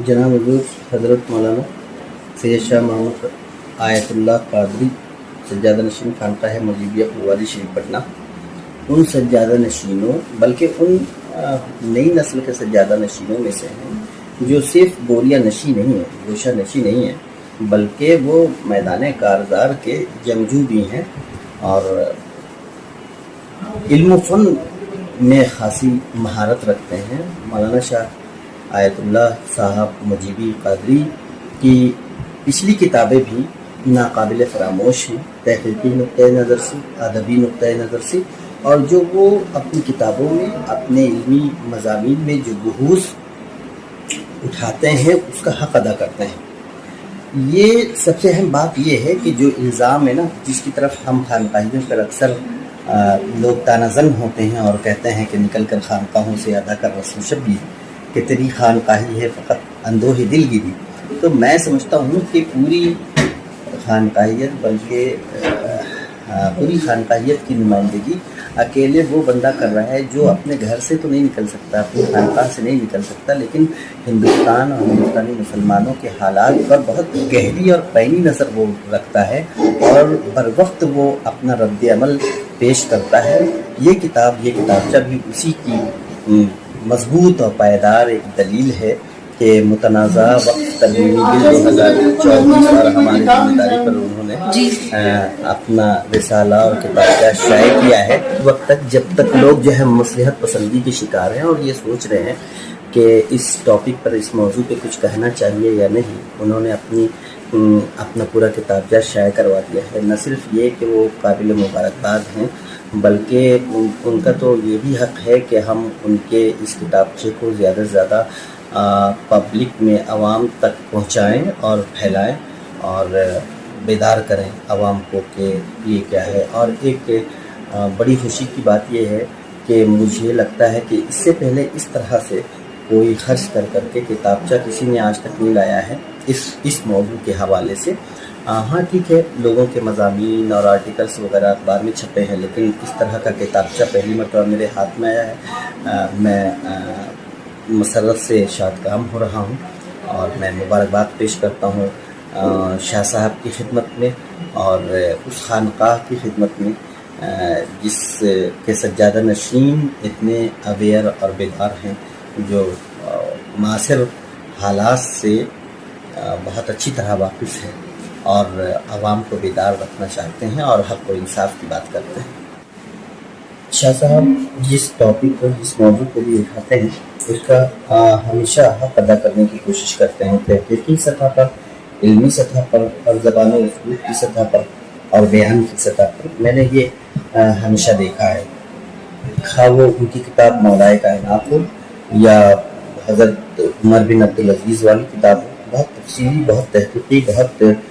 जनाब हुजूर हज़रत मौलाना सैयद शाह मोहम्मद आयतुल्लाह कादरी सज्जादा नशीन खानकाह मुजीबिया फुलवारी शरीफ पटना उन सज्जादा नशीनों बल्कि उन नई नस्ल के सज्जादा नशीनों में से हैं जो सिर्फ बोरिया नशी नहीं है, गोशा नशी नहीं है, बल्कि वो मैदान कारज़ार के जंगजू भी हैं और इल्म फ़न में खासी महारत रखते हैं। मौलाना शाह आयतुल्लाह साहब मुजीबी कादरी की पिछली किताबें भी नाकाबिल फरामोश हैं, तहक़ीक़ी नुक्ते नज़र से, अदबी नुक्ते नज़र से, और जो वो अपनी किताबों में अपने इल्मी मज़ामीन में जो बहूस उठाते हैं उसका हक़ अदा करते हैं। ये सबसे अहम बात ये है कि जो इल्ज़ाम है ना, जिसकी तरफ हम खानकाहियों पर अक्सर लोग तानाज़न होते हैं और कहते हैं कि निकल कर खानकाहों से अदा कर रसूल शब्बी कि तेरी खानकाही है फ़कत अंदोही दिलगिरी। तो मैं समझता हूँ कि पूरी खानकाहियत बल्कि पूरी खानकाहियत की नुमाइंदगी अकेले वो बंदा कर रहा है जो अपने घर से तो नहीं निकल सकता, अपनी खानकाह से नहीं निकल सकता, लेकिन हिंदुस्तान और हिंदुस्तानी मुसलमानों के हालात पर बहुत गहरी और पैनी नज़र वो रखता है और बर वक्त वो अपना रद्द अमल पेश करता है। ये किताबचा भी उसी की मजबूत और पायदार एक दलील है कि मुतनाज़ा वक्त तरमीमी बिल 2024 और हमारी जिम्मेदारी पर उन्होंने अपना रिसाला और किताबचा शाये किया है। वक्त तक जब तक लोग जो है मसलहत पसंदी के शिकार हैं और ये सोच रहे हैं कि इस टॉपिक पर, इस मौजू पे कुछ कहना चाहिए या नहीं, उन्होंने अपना पूरा किताबचा शाये करवा दिया है। न सिर्फ ये कि वो काबिल मुबारकबाद हैं, बल्कि उनका तो ये भी हक़ है कि हम उनके इस किताबचे को ज़्यादा से ज़्यादा पब्लिक में आवाम तक पहुँचाएँ और फैलाएँ और बेदार करें आवाम को कि ये क्या है। और एक बड़ी खुशी की बात ये है कि मुझे लगता है कि इससे पहले इस तरह से कोई खर्च कर के किताबचा किसी ने आज तक नहीं लाया है इस मौजू के हवाले से। हाँ ठीक है, लोगों के मज़ामीन और आर्टिकल्स वगैरह अखबार में छपे हैं, लेकिन इस तरह का किताबचा पहली मरतबा मेरे हाथ में आया है। मैं मसरत से शादकाम हो रहा हूँ और मैं मुबारकबाद पेश करता हूँ शाह साहब की खिदमत में और उस खानकाह की खिदमत में जिस के सज्जादा नशीन इतने अवेयर और बेदार हैं, जो मासिर हालात से बहुत अच्छी तरह वाकिफ़ हैं और आवाम को बेदार रखना चाहते हैं और हक़ और इंसाफ की बात करते हैं। शाह साहब जिस टॉपिक को, जिस मौजू को भी उठाते हैं उसका हमेशा हक़ अदा करने की कोशिश करते हैं, तहक़ीक़ी सतह पर, इल्मी सतह पर और ज़बान और उसलूब की सतह पर और बयान की सतह पर। मैंने ये हमेशा देखा है, खा वो उनकी किताब मौलाए कायनात हो या हज़रत उमर बिन अब्दुल अज़ीज़ वाली किताब हो, बहुत तफसीली, बहुत तहक़ीक़ी, बहुत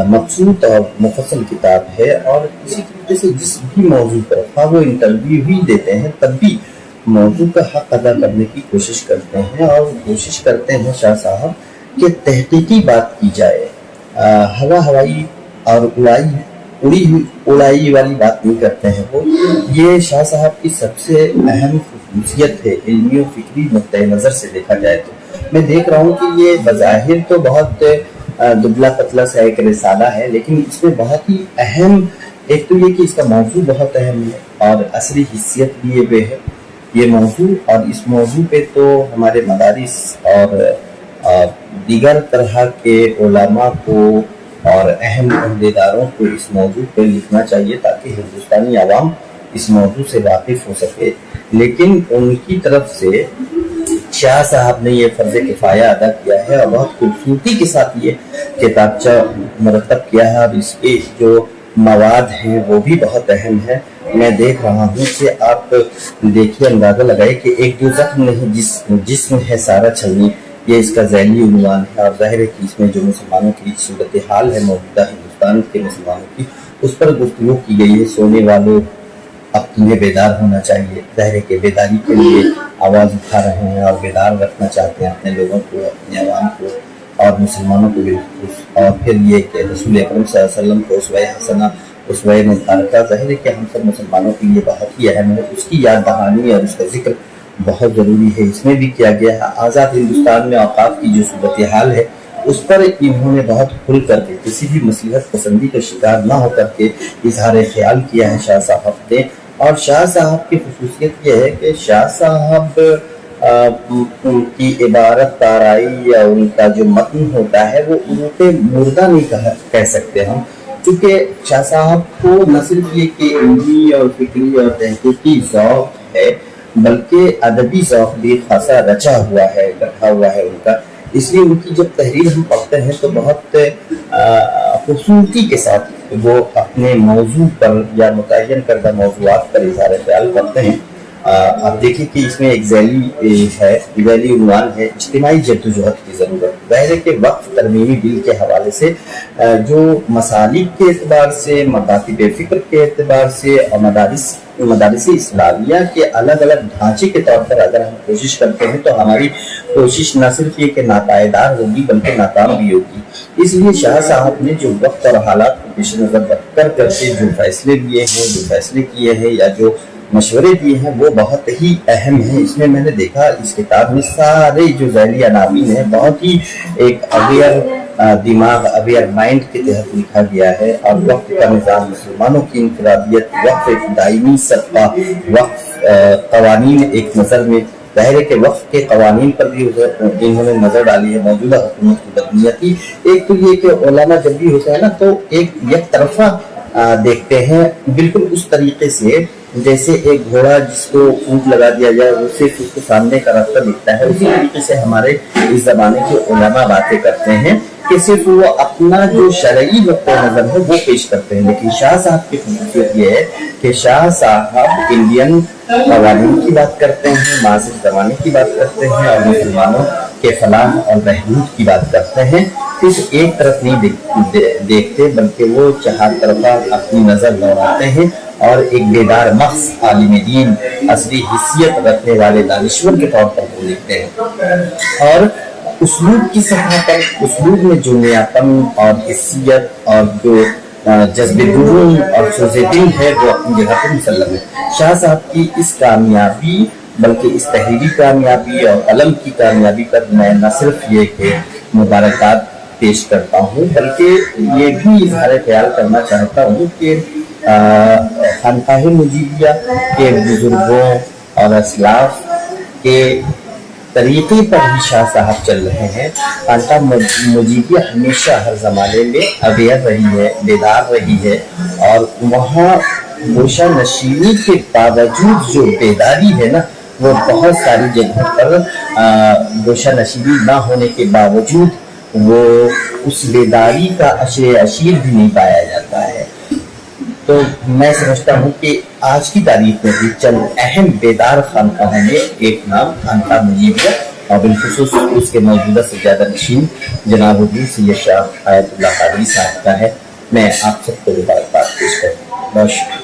मक़सूद और मुफ़स्सल किताब है। और इसी तरीके से जिस भी मौजू पर खा वो इंटरव्यू ही देते हैं तब भी मौजू का हक़ अदा करने की कोशिश करते हैं और कोशिश करते हैं शाह साहब कि तहक़ीक़ी बात की जाए। हवा हवाई और उड़ाई वाली बात नहीं करते हैं वो। ये शाह साहब की सबसे अहम ख़ुसूसियत है इल्मी और फ़िक्री नुक्ते नज़र से देखा जाए तो। मैं देख रहा हूँ कि ये बज़ाहिर तो बहुत दुबला पतला सा एक रिसाला है, लेकिन इसमें बहुत ही अहम, एक तो ये कि इसका मौजू बहुत अहम है और असली हिस्सियत भी ये है ये मौजू। और इस मौजू पे तो हमारे मदारिस और दीगर तरह के उलमा को और अहम अहदेदारों को इस मौजू पे लिखना चाहिए ताकि हिंदुस्तानी आवाम इस मौजू से वाकिफ़ हो सके। लेकिन उनकी तरफ से शाह साहब ने ये फ़र्ज़ किफ़ाया अदा किया है और बहुत खूबसूरती के साथ ये किताबचा मरतब किया है और इसके जो मवाद हैं वो भी बहुत अहम है। मैं देख रहा हूँ कि आप देखिए, अंदाज़ा लगाए कि एक जो ज़ख्म नहीं जिस्म है सारा छलनी, ये इसका ज़ैली उन्वान है। और ज़ाहिर है कि इसमें जो मुसलमानों की सूरत हाल है मौजूदा हिंदुस्तान के मुसलमानों की, उस पर गुफ्तगू की गई है। सोने वालों अब तुम्हें बेदार होना चाहिए। ज़ाहिर है कि बेदारी के लिए आवाज़ उठा रहे हैं और बेदार रखना चाहते हैं अपने लोगों को, अपने आवाम को और मुसलमानों को भी। और फिर ये कि रसूल अकरम सल्लल्लाहु अलैहि वसल्लम को उसवा हसना, उसवा मुबारका ज़ाहिर है कि हम सब मुसलमानों के लिए बहुत ही अहम है। उसकी याद दहानी और उसका जिक्र بہت ضروری ہے، اس میں بھی کیا گیا ہے۔ آزاد ہندوستان میں اوقاف کی جو صورتحال ہے اس پر انہوں نے بہت کھل کر کے کسی بھی مصلحت پسندی کا شکار نہ ہو کر کے اظہار خیال کیا ہے شاہ صاحب نے۔ اور شاہ صاحب کی خصوصیت یہ ہے کہ شاہ صاحب ان کی عبارت کارائی یا ان کا جو متن ہوتا ہے وہ ان پہ مردہ نہیں کہہ سکتے ہم، چونکہ شاہ صاحب کو نہ صرف یہ کہ علمی اور فکری اور تحقیقی ذوق ہے بلکہ ادبی ذوق بھی خاصا رچا ہوا ہے، رکھا ہوا ہے ان کا۔ اس لیے ان کی جب تحریر ہم پڑھتے ہیں تو بہت خوبصورتی کے ساتھ وہ اپنے موضوع پر یا متعین کردہ موضوعات پر اظہار خیال کرتے ہیں۔ آپ دیکھیں کہ اس میں ایک ذیلی عنوان ہے اجتماعی جدوجہد کی ضرورت۔ ظاہر ہے کہ وقف ترمیمی بل کے حوالے سے جو مسالک کے اعتبار سے، مکاتب فکر کے اعتبار سے اور مدارس اسلامیہ کے الگ الگ ڈھانچے کے طور پر اگر ہم کوشش کرتے ہیں تو ہماری کوشش نہ صرف یہ کہ ناپائیدار ہوگی بلکہ ناکام بھی ہوگی۔ اس لیے شاہ صاحب نے جو وقت اور حالات کو پیش نظر رکھ کر کے جو فیصلے لیے ہیں، جو فیصلے کیے ہیں یا جو مشورے دیے ہیں وہ بہت ہی اہم ہیں۔ اس میں میں نے دیکھا اس کتاب میں سارے جو ذیلی عناوین ہیں بہت ہی ایک اویئر دماغ، اویئر مائنڈ کے تحت لکھا گیا ہے۔ اور وقت کا نظام، مسلمانوں کی انفرادیت، وقف ایک دائمی صدقہ، وقف قوانین ایک نظر میں، ظاہر ہے کہ وقف کے قوانین پر بھی انہوں نے نظر ڈالی ہے۔ موجودہ حکومت کی بدنیتی، ایک تو یہ کہ علماء جب بھی ہوتا ہے نا تو ایک یک طرفہ دیکھتے ہیں، بالکل اس طریقے سے جیسے ایک گھوڑا جس کو اونٹ لگا دیا جائے وہ صرف اس کو سامنے کا راستہ دکھتا ہے، اسی طریقے سے ہمارے اس زمانے کے علماء باتیں کرتے ہیں کہ صرف وہ اپنا جو شرعی نقطہ نظر ہے وہ پیش کرتے ہیں۔ لیکن شاہ صاحب کی خصوصیت یہ ہے کہ شاہ صاحب انڈین قوانین کی بات کرتے ہیں، معاصر زمانے کی بات کرتے ہیں اور مسلمانوں کے فلاح اور بہبود کی بات کرتے ہیں۔ صرف ایک طرف نہیں دیکھتے بلکہ وہ چہار طرفہ اپنی نظر دوڑاتے ہیں اور ایک بیدار مغز عالم دین، اصلی حیثیت رکھنے والے دانشور کے طور پر وہ لکھتے ہیں۔ اور اسلوب کی سطح پر، اسلوب میں جو نیاپن اور حیثیت اور جو جذب درون اور سوز دل ہے وہ اپنی جگہ پر مسلم ہے۔ شاہ صاحب کی اس کامیابی، بلکہ اس تحریری کامیابی اور قلم کی کامیابی پر میں نہ صرف یہ کہ مبارکباد پیش کرتا ہوں بلکہ یہ بھی اظہار خیال کرنا چاہتا ہوں کہ خانقاہ مجیبیہ کے بزرگوں اور اسلاف کے طریقے پر بھی شاہ صاحب چل رہے ہیں۔ خانقاہ مجیبیہ ہمیشہ ہر زمانے میں اویئر رہی ہے، بیدار رہی ہے، اور وہاں گوشہ نشینی کے باوجود جو بیداری ہے نا وہ بہت ساری جگہوں پر گوشہ نشینی نہ ہونے کے باوجود وہ اس بیداری کا عشر عشیر بھی نہیں پایا جاتا ہے۔ تو میں سمجھتا ہوں کہ آج کی تاریخ میں بھی چند اہم بیدار خانقاہوں میں ایک نام خانقاہ مجیبیہ اور بالخصوص اس کے موجودہ سجادہ نشین جناب حضور سید شاہ آیت اللہ قادری صاحب کا ہے۔ میں آپ سب کو مبارکباد پیش کرتا ہوں۔ بہت شکریہ۔